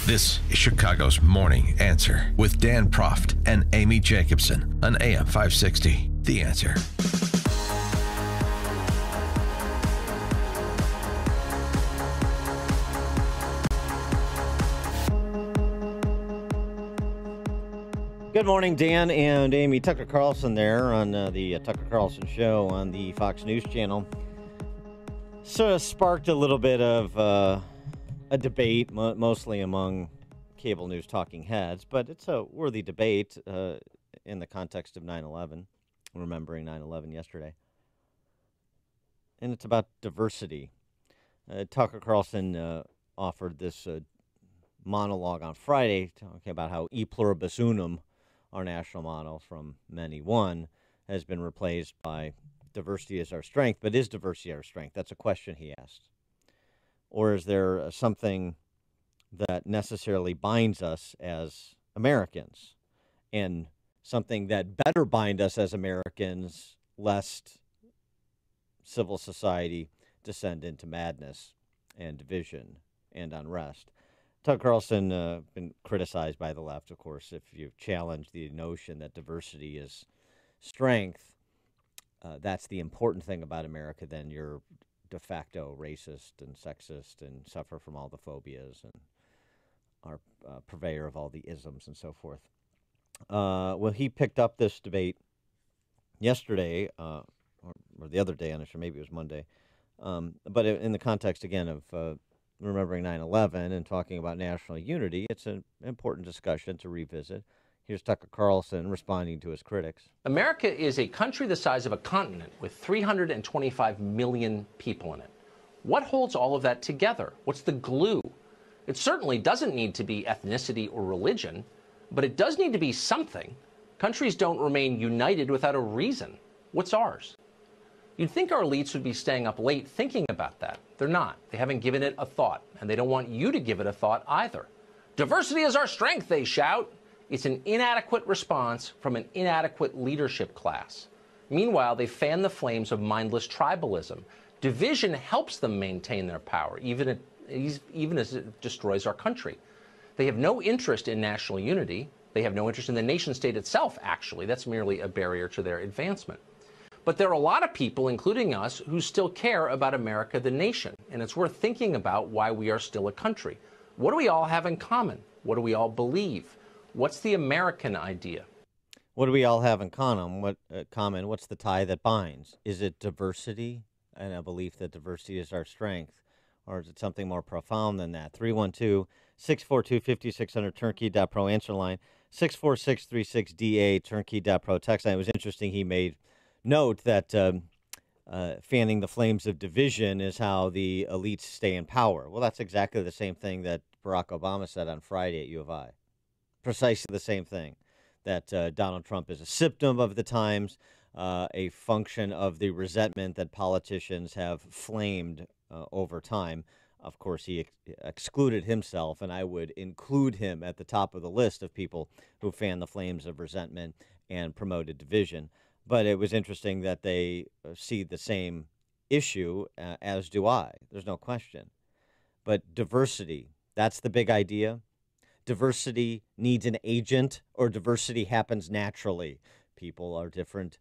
This is Chicago's Morning Answer with Dan Proft and Amy Jacobson on AM 560. The Answer. Good morning, Dan and Amy. Tucker Carlson there on the Tucker Carlson Show on the Fox News Channel. Sort of sparked a little bit of a debate, mostly among cable news talking heads, but it's a worthy debate in the context of 9/11, remembering 9/11 yesterday. And it's about diversity. Tucker Carlson offered this monologue on Friday talking about how e pluribus unum, our national motto from many one, has been replaced by diversity is our strength. But is diversity our strength? That's a question he asked. Or is there something that necessarily binds us as Americans, and something that better bind us as Americans, lest civil society descend into madness and division and unrest? Tucker Carlson been criticized by the left, of course, if you've challenged the notion that diversity is strength. That's the important thing about America. Then you're de facto racist and sexist and suffer from all the phobias and are purveyor of all the isms and so forth. Well, he picked up this debate yesterday, or the other day, I'm not sure, maybe it was Monday, but in the context, again, of remembering 9/11 and talking about national unity. It's an important discussion to revisit. Here's Tucker Carlson responding to his critics. America is a country the size of a continent with 325 million people in it. What holds all of that together? What's the glue? It certainly doesn't need to be ethnicity or religion, but it does need to be something. Countries don't remain united without a reason. What's ours? You'd think our elites would be staying up late thinking about that. They're not. They haven't given it a thought, and they don't want you to give it a thought either. Diversity is our strength, they shout. It's an inadequate response from an inadequate leadership class. Meanwhile, they fan the flames of mindless tribalism. Division helps them maintain their power, even as it destroys our country. They have no interest in national unity. They have no interest in the nation state itself, actually. That's merely a barrier to their advancement. But there are a lot of people, including us, who still care about America, the nation. And it's worth thinking about why we are still a country. What do we all have in common? What do we all believe? What's the American idea? What do we all have in common? What's the tie that binds? Is it diversity and a belief that diversity is our strength? Or is it something more profound than that? 312-642-5600, turnkey.pro answer line, 64636DA, turnkey.pro text line. It was interesting. He made note that fanning the flames of division is how the elites stay in power. Well, that's exactly the same thing that Barack Obama said on Friday at U of I. Precisely the same thing, that Donald Trump is a symptom of the times, a function of the resentment that politicians have flamed over time. Of course, he excluded himself, and I would include him at the top of the list of people who fan the flames of resentment and promoted division. But it was interesting that they see the same issue, as do I. There's no question. But diversity, that's the big idea. Diversity needs an agent, or diversity happens naturally. People are different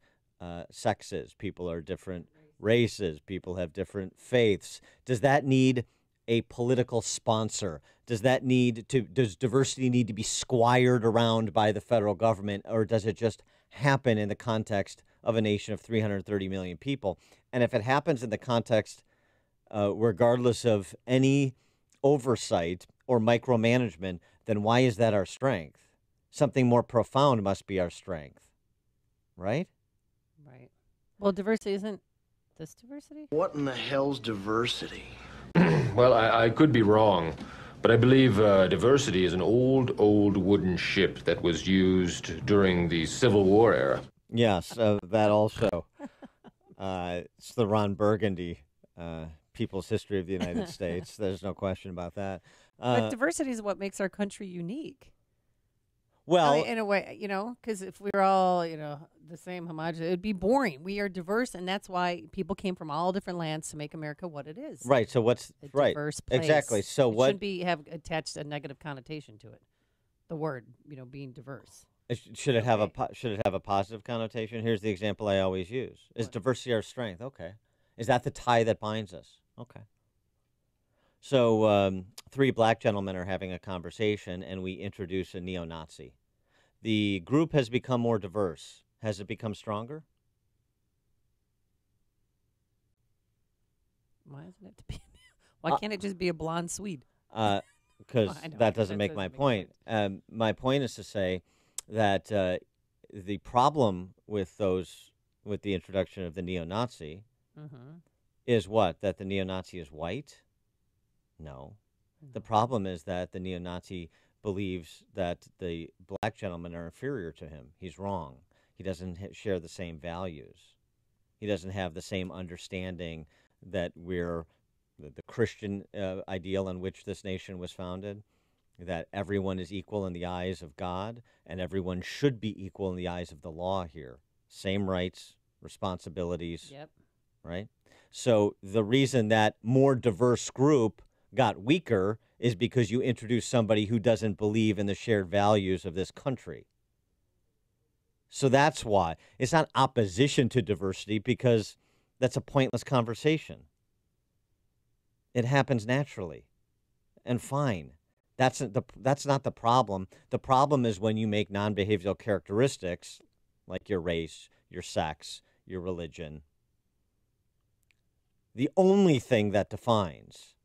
sexes. People are different races. People have different faiths. Does that need a political sponsor? Does diversity need to be squired around by the federal government, or does it just happen in the context of a nation of 330 million people? And if it happens in the context, regardless of any oversight or micromanagement, then why is that our strength? Something more profound must be our strength, right? Right. Well, diversity isn't this diversity? What in the hell's diversity? Well, I could be wrong, but I believe diversity is an old wooden ship that was used during the Civil War era. Yes, that also. It's the Ron Burgundy people's history of the United States. There's no question about that. But diversity is what makes our country unique. Well, I mean, in a way, because if we were all, the same homogeneous, it'd be boring. We are diverse, and that's why people came from all different lands to make America what it is. right. So what's A right? diverse place. Exactly. So it what shouldn't have attached a negative connotation to it. The word, being diverse. should it have should it have a positive connotation? Here's the example I always use: is What? diversity our strength? Okay. Is that the tie that binds us? Okay. So three black gentlemen are having a conversation, and we introduce a neo-Nazi. The group has become more diverse. Has it become stronger? Why isn't it to be? Why can't it just be a blonde Swede? Because I know, that doesn't make my point. My point is to say that the problem with the introduction of the neo-Nazi Mm-hmm. is what? That the neo-Nazi is white? No. The problem is that the neo-Nazi believes that the black gentlemen are inferior to him. He's wrong. He doesn't share the same values. He doesn't have the same understanding that we're the Christian ideal on which this nation was founded, that everyone is equal in the eyes of God, and everyone should be equal in the eyes of the law here. Same rights, responsibilities, Yep. right? So the reason that more diverse group got weaker is because you introduce somebody who doesn't believe in the shared values of this country. So that's why. It's not opposition to diversity, because that's a pointless conversation. It happens naturally and fine. That's not the problem. The problem is when you make non-behavioral characteristics like your race, your sex, your religion, the only thing that defines,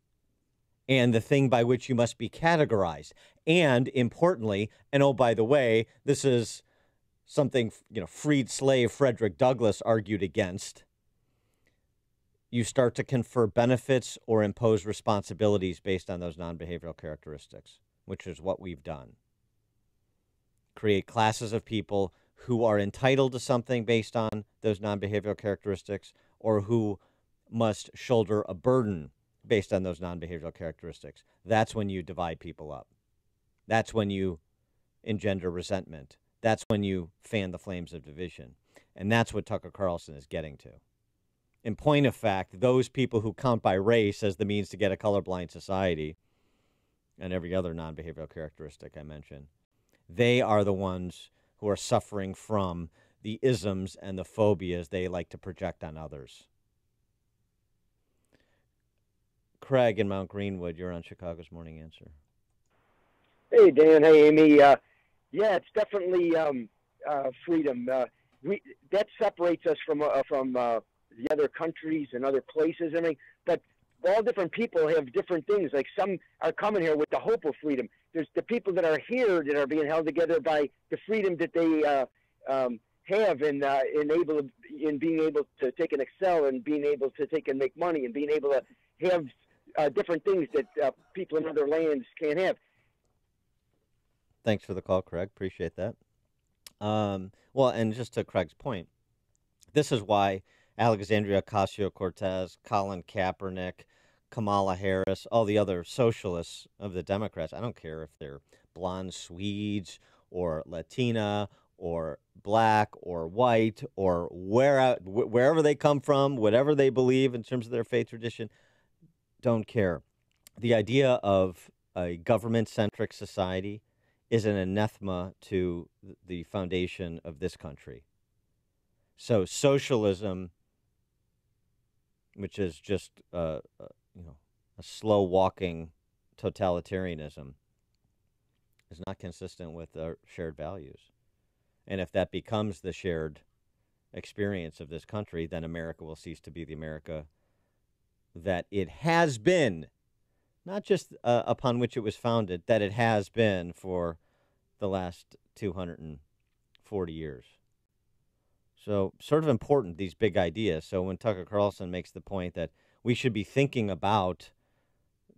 and the thing by which you must be categorized. And importantly, and oh, by the way, this is something, freed slave Frederick Douglass argued against. You start to confer benefits or impose responsibilities based on those non-behavioral characteristics, which is what we've done. Create classes of people who are entitled to something based on those non-behavioral characteristics, or who must shoulder a burden based on those non-behavioral characteristics. That's when you divide people up. That's when you engender resentment. That's when you fan the flames of division. And that's what Tucker Carlson is getting to. In point of fact, those people who count by race as the means to get a colorblind society, and every other non-behavioral characteristic I mentioned, they are the ones who are suffering from the isms and the phobias they like to project on others. Craig in Mount Greenwood, you're on Chicago's Morning Answer. Hey, Dan. Hey, Amy. Yeah, it's definitely freedom. That separates us from the other countries and other places. I mean, but all different people have different things. Like, some are coming here with the hope of freedom. There's the people that are here that are being held together by the freedom that they have in being able to take and excel, and being able to take and make money, and being able to have different things that people in other lands can't have. Thanks for the call, Craig. Appreciate that. Well, and just to Craig's point, this is why Alexandria Ocasio-Cortez, Colin Kaepernick, Kamala Harris, all the other socialists of the Democrats, I don't care if they're blonde Swedes or Latina or black or white or wherever they come from, whatever they believe in terms of their faith tradition, don't care. The idea of a government-centric society is an anathema to the foundation of this country. So socialism, which is just a slow-walking totalitarianism, is not consistent with our shared values. And if that becomes the shared experience of this country, then America will cease to be the America that it has been, not just upon which it was founded, that it has been for the last 240 years. So sort of important, these big ideas. So when Tucker Carlson makes the point that we should be thinking about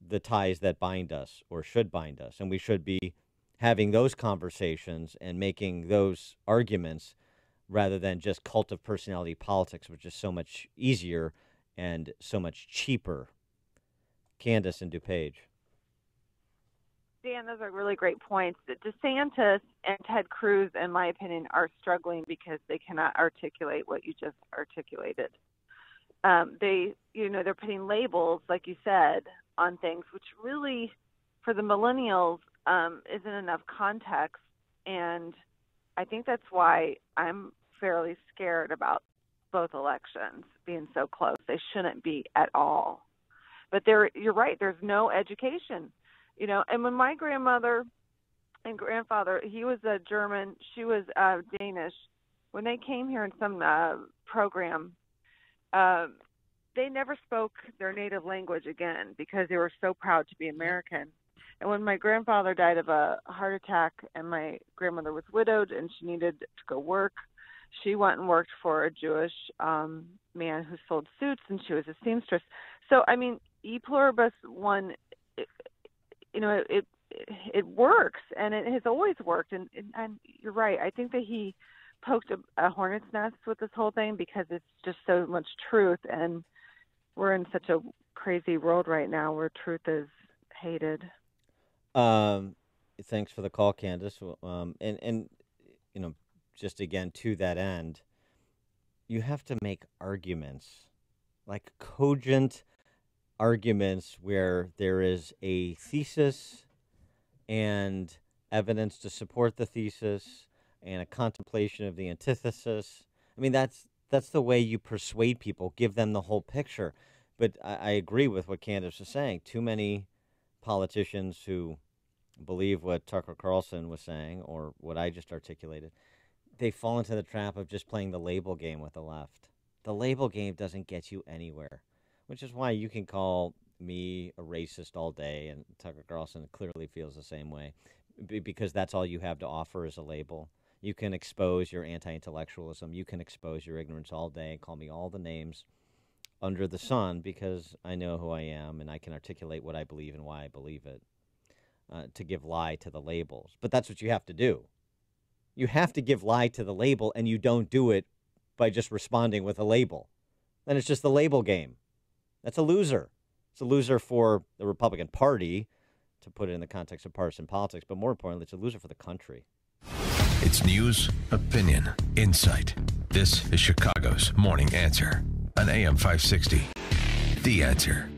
the ties that bind us or should bind us, and we should be having those conversations and making those arguments rather than just cult of personality politics, which is so much easier and so much cheaper. Candace in DuPage. Dan, those are really great points. DeSantis and Ted Cruz, in my opinion, are struggling because they cannot articulate what you just articulated. They're putting labels, like you said, on things, which really, for the millennials, isn't enough context. And I think that's why I'm fairly scared about both elections being so close. They shouldn't be at all. But you're right, there's no education. And when my grandmother and grandfather, he was a German, she was Danish, when they came here in some program, they never spoke their native language again because they were so proud to be American. And when my grandfather died of a heart attack and my grandmother was widowed and she needed to go work, she went and worked for a Jewish man who sold suits, and she was a seamstress. So, I mean, e pluribus one, it works, and it has always worked. And you're right. I think that he poked a hornet's nest with this whole thing because it's just so much truth, and we're in such a crazy world right now where truth is hated. Thanks for the call, Candace. And just again to that end, you have to make arguments, like cogent arguments where there is a thesis and evidence to support the thesis and a contemplation of the antithesis. I mean, that's the way you persuade people, give them the whole picture. But I agree with what Candace was saying. Too many politicians who believe what Tucker Carlson was saying or what I just articulated, they fall into the trap of just playing the label game with the left. The label game doesn't get you anywhere, which is why you can call me a racist all day, and Tucker Carlson clearly feels the same way, because that's all you have to offer is a label. You can expose your anti-intellectualism. You can expose your ignorance all day and call me all the names under the sun because I know who I am and I can articulate what I believe and why I believe it, to give lie to the labels. But that's what you have to do. You have to give lie to the label, and you don't do it by just responding with a label. Then it's just the label game. That's a loser. It's a loser for the Republican Party, to put it in the context of partisan politics, but more importantly, it's a loser for the country. It's news, opinion, insight. This is Chicago's Morning Answer on AM 560. The Answer.